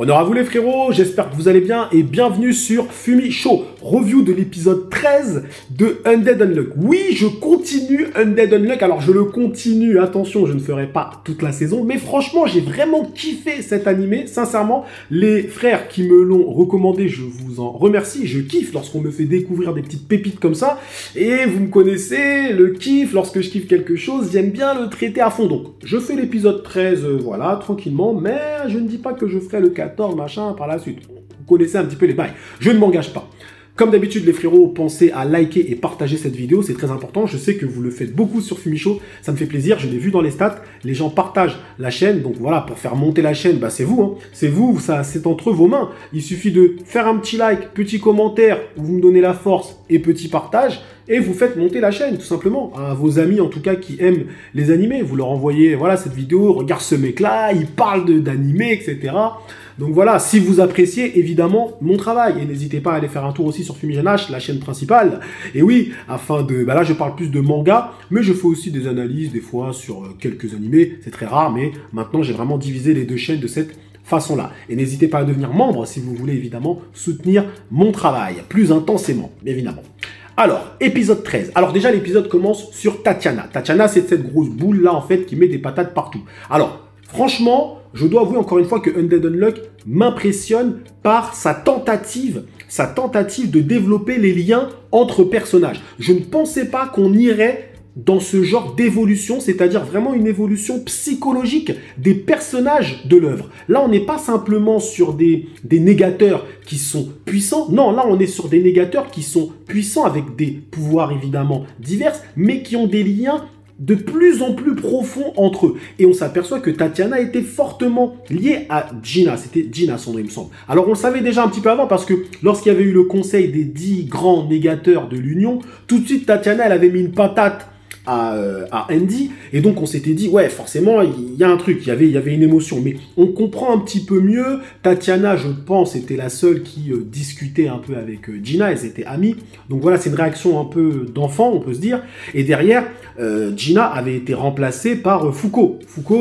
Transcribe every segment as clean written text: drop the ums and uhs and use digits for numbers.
Honneur à vous les frérots, j'espère que vous allez bien et bienvenue sur Fumi Show, review de l'épisode 13 de Undead Unluck. Oui, je continue Undead Unluck, alors je le continue, attention, je ne ferai pas toute la saison, mais franchement, j'ai vraiment kiffé cet animé, sincèrement, les frères qui me l'ont recommandé, je vous en remercie, je kiffe lorsqu'on me fait découvrir des petites pépites comme ça, et vous me connaissez, le kiff, lorsque je kiffe quelque chose, j'aime bien le traiter à fond, donc je fais l'épisode 13, voilà, tranquillement, mais je ne dis pas que je ferai le 14, machin, par la suite. Vous connaissez un petit peu les bails. Je ne m'engage pas. Comme d'habitude, les frérots, pensez à liker et partager cette vidéo, c'est très important. Je sais que vous le faites beaucoup sur Fumi Show, ça me fait plaisir, je l'ai vu dans les stats. Les gens partagent la chaîne, donc voilà, pour faire monter la chaîne, bah c'est vous, hein. C'est vous, ça, c'est entre vos mains. Il suffit de faire un petit like, petit commentaire, où vous me donnez la force et petit partage, et vous faites monter la chaîne, tout simplement. À vos amis, en tout cas, qui aiment les animés, vous leur envoyez, voilà, cette vidéo, regarde ce mec-là, il parle d'animés, etc. Donc voilà, si vous appréciez évidemment mon travail, et n'hésitez pas à aller faire un tour aussi sur Fumigène-H, la chaîne principale. Et oui, afin de... Bah là, je parle plus de manga, mais je fais aussi des analyses, des fois, sur quelques animés. C'est très rare, mais maintenant, j'ai vraiment divisé les deux chaînes de cette façon-là. Et n'hésitez pas à devenir membre si vous voulez évidemment soutenir mon travail, plus intensément, évidemment. Alors, épisode 13. Alors déjà, l'épisode commence sur Tatiana. Tatiana, c'est cette grosse boule-là, en fait, qui met des patates partout. Alors, franchement, je dois avouer encore une fois que Undead Unluck m'impressionne par sa tentative de développer les liens entre personnages. Je ne pensais pas qu'on irait dans ce genre d'évolution, c'est-à-dire vraiment une évolution psychologique des personnages de l'œuvre. Là, on n'est pas simplement sur des négateurs qui sont puissants. Non, là, on est sur des négateurs qui sont puissants avec des pouvoirs évidemment divers, mais qui ont des liens de plus en plus profonds entre eux. Et on s'aperçoit que Tatiana était fortement liée à Gina. C'était Gina son nom, il me semble. Alors, on le savait déjà un petit peu avant parce que lorsqu'il y avait eu le conseil des 10 grands négateurs de l'Union, tout de suite, Tatiana, elle avait mis une patate à Andy, et donc on s'était dit, ouais, forcément, il y a un truc, il y avait une émotion, mais on comprend un petit peu mieux. Tatiana, je pense, était la seule qui discutait un peu avec Gina, elles étaient amies, donc voilà, c'est une réaction un peu d'enfant, on peut se dire, et derrière, Gina avait été remplacée par Fuko,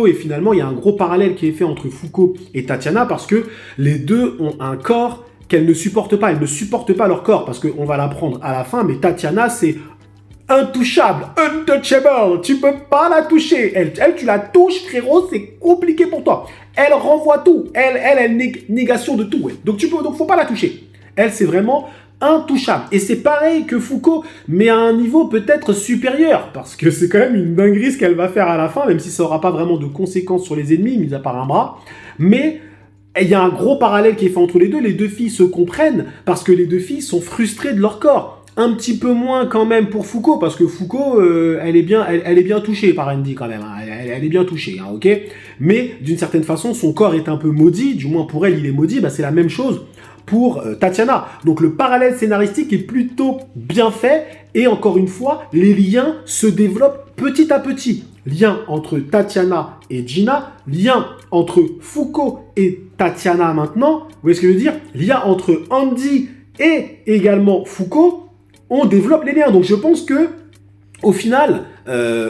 et finalement, il y a un gros parallèle qui est fait entre Fuko et Tatiana, parce que les deux ont un corps qu'elles ne supportent pas, elles ne supportent pas leur corps, parce qu'on va l'apprendre à la fin, mais Tatiana, c'est intouchable, untouchable, tu peux pas la toucher. Elle, tu la touches, frérot, c'est compliqué pour toi. Elle renvoie tout, elle négation de tout. Ouais. Donc faut pas la toucher. Elle, c'est vraiment intouchable. Et c'est pareil que Fuko, mais à un niveau peut-être supérieur, parce que c'est quand même une dinguerie ce qu'elle va faire à la fin, même si ça aura pas vraiment de conséquences sur les ennemis, mis à part un bras. Mais il y a un gros parallèle qui est fait entre les deux. Les deux filles se comprennent parce que les deux filles sont frustrées de leur corps. Un petit peu moins quand même pour Fuko, parce que Fuko, elle est bien touchée par Andy quand même, hein. Elle est bien touchée, hein, ok. Mais d'une certaine façon, son corps est un peu maudit, du moins pour elle, il est maudit, bah, c'est la même chose pour Tatiana. Donc le parallèle scénaristique est plutôt bien fait, et encore une fois, les liens se développent petit à petit. Lien entre Tatiana et Gina, lien entre Fuko et Tatiana maintenant, vous voyez ce que je veux dire? Lien entre Andy et également Fuko, on développe les liens. Donc je pense que au final,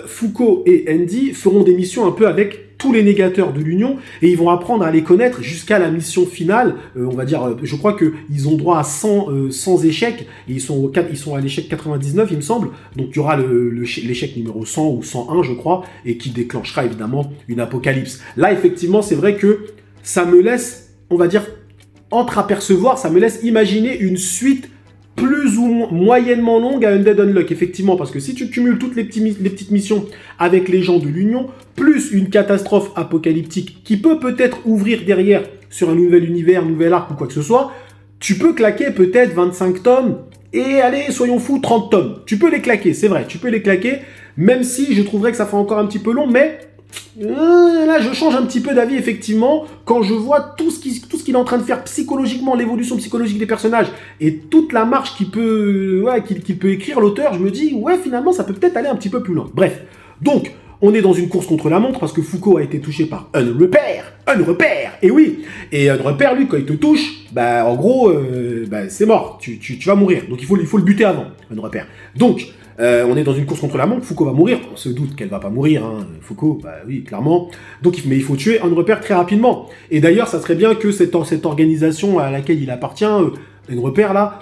Fuko et Andy feront des missions un peu avec tous les négateurs de l'Union et ils vont apprendre à les connaître jusqu'à la mission finale. On va dire, je crois qu'ils ont droit à 100 échecs et ils sont à l'échec 99, il me semble. Donc il y aura l'échec numéro 100 ou 101, je crois, et qui déclenchera évidemment une apocalypse. Là, effectivement, c'est vrai que ça me laisse, on va dire, entreapercevoir, ça me laisse imaginer une suite plus ou moyennement longue à Undead Unluck, effectivement, parce que si tu cumules toutes les petites missions avec les gens de l'Union, plus une catastrophe apocalyptique qui peut-être ouvrir derrière sur un nouvel univers, nouvel arc ou quoi que ce soit, tu peux claquer peut-être 25 tomes, et allez, soyons fous, 30 tomes. Tu peux les claquer, c'est vrai, tu peux les claquer, même si je trouverais que ça fait encore un petit peu long, mais là, je change un petit peu d'avis, effectivement, quand je vois tout ce qu'il est en train de faire psychologiquement, l'évolution psychologique des personnages, et toute la marche qu'il peut écrire, l'auteur, je me dis, ouais, finalement, ça peut peut-être aller un petit peu plus loin. Bref, donc, on est dans une course contre la montre, parce que Fuko a été touché par un repère, et oui, et un repère, lui, quand il te touche, bah, en gros, c'est mort, tu vas mourir, donc il faut le buter avant, un repère. Donc, On est dans une course contre la montre, Foucault va mourir. On se doute qu'elle va pas mourir, hein. Foucault, bah oui, clairement. Donc, mais il faut tuer un repère très rapidement. Et d'ailleurs, ça serait bien que cette organisation à laquelle il appartient, un repère là,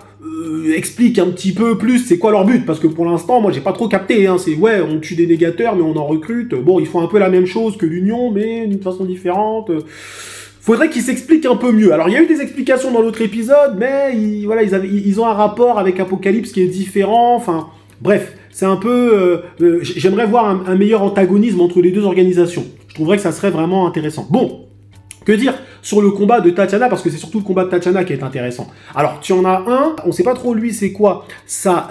explique un petit peu plus c'est quoi leur but, parce que pour l'instant, moi, j'ai pas trop capté, hein. C'est, ouais, on tue des négateurs, mais on en recrute. Bon, ils font un peu la même chose que l'Union, mais d'une façon différente. Faudrait qu'ils s'expliquent un peu mieux. Alors, il y a eu des explications dans l'autre épisode, mais ils ont un rapport avec Apocalypse qui est différent. Enfin, bref, c'est un peu... j'aimerais voir un meilleur antagonisme entre les deux organisations. Je trouverais que ça serait vraiment intéressant. Bon, que dire sur le combat de Tatiana, parce que c'est surtout le combat de Tatiana qui est intéressant. Alors, tu en as un, on sait pas trop lui c'est quoi sa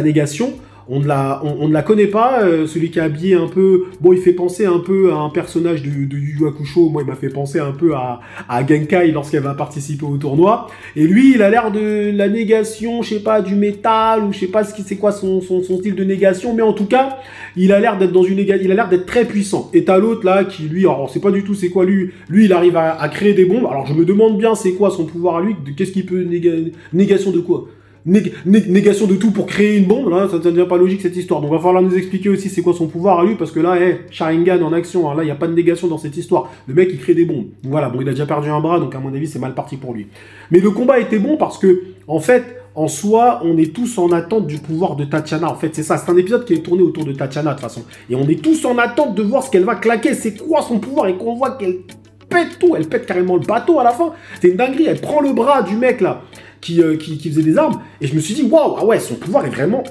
négation. On ne la connaît pas, celui qui est habillé un peu... Bon, il fait penser un peu à un personnage de Yu Yu Hakusho. Moi, il m'a fait penser un peu à Genkai lorsqu'elle va participer au tournoi. Et lui, il a l'air de la négation, je sais pas, du métal, ou je sais pas c'est quoi son style de négation, mais en tout cas, il a l'air d'être il a l'air d'être très puissant. Et t'as l'autre, là, qui, lui, alors, on sait pas du tout c'est quoi lui. Lui, il arrive à créer des bombes. Alors, je me demande bien c'est quoi son pouvoir à lui, qu'est-ce qu'il peut... Négation de quoi ? Négation de tout pour créer une bombe, là, ça ne devient pas logique cette histoire. Donc, il va falloir nous expliquer aussi c'est quoi son pouvoir à lui, parce que là, Sharingan en action, hein, là, il n'y a pas de négation dans cette histoire. Le mec, il crée des bombes. Voilà, bon, il a déjà perdu un bras, donc à mon avis, c'est mal parti pour lui. Mais le combat était bon parce que, en fait, en soi, on est tous en attente du pouvoir de Tatiana. En fait, c'est ça, c'est un épisode qui est tourné autour de Tatiana, de toute façon. Et on est tous en attente de voir ce qu'elle va claquer, c'est quoi son pouvoir, et qu'on voit qu'elle pète tout, elle pète carrément le bateau à la fin. C'est une dinguerie, elle prend le bras du mec, là, qui faisait des armes, et je me suis dit, waouh, ah ouais, son pouvoir est vraiment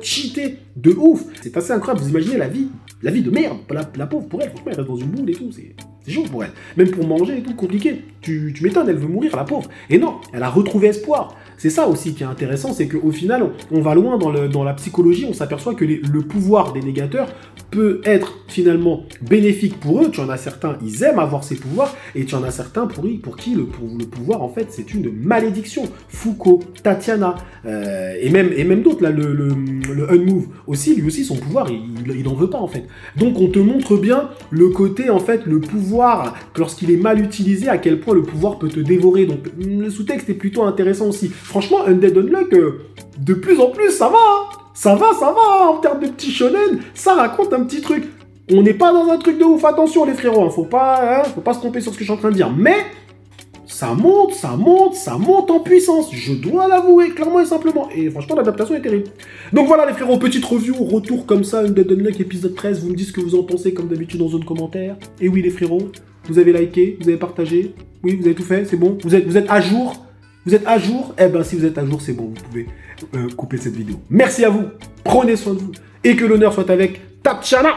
cheaté de ouf. C'est assez incroyable, vous imaginez la vie de merde, la pauvre pour elle, franchement, elle reste dans une boule et tout, c'est chaud pour elle. Même pour manger et tout, compliqué. Tu m'étonnes, elle veut mourir, la pauvre. Et non, elle a retrouvé espoir. C'est ça aussi qui est intéressant, c'est qu'au final, on va loin dans la psychologie, on s'aperçoit que le pouvoir des négateurs peut être finalement bénéfique pour eux. Tu en as certains, ils aiment avoir ces pouvoirs, et tu en as certains pour qui le pouvoir, en fait, c'est une malédiction. Foucault, Tatiana, et même d'autres, là, le Unmove aussi, lui aussi, son pouvoir, il n'en veut pas, en fait. Donc, on te montre bien le côté, en fait, le pouvoir, lorsqu'il est mal utilisé, à quel point le pouvoir peut te dévorer. Donc, le sous-texte est plutôt intéressant aussi. Franchement, Undead Unluck, de plus en plus, ça va, hein. Ça va, en termes de petits shonen, ça raconte un petit truc. On n'est pas dans un truc de ouf, attention les frérots, hein, faut pas se tromper sur ce que je suis en train de dire. Mais, ça monte en puissance, je dois l'avouer, clairement et simplement. Et franchement, l'adaptation est terrible. Donc voilà les frérots, petite review, retour comme ça, Undead Unluck, épisode 13, vous me dites ce que vous en pensez comme d'habitude en zone commentaire. Et oui les frérots, vous avez liké, vous avez partagé, oui, vous avez tout fait, c'est bon, vous êtes à jour. Vous êtes à jour? Eh ben, si vous êtes à jour, c'est bon, vous pouvez couper cette vidéo. Merci à vous, prenez soin de vous, et que l'honneur soit avec Tatiana.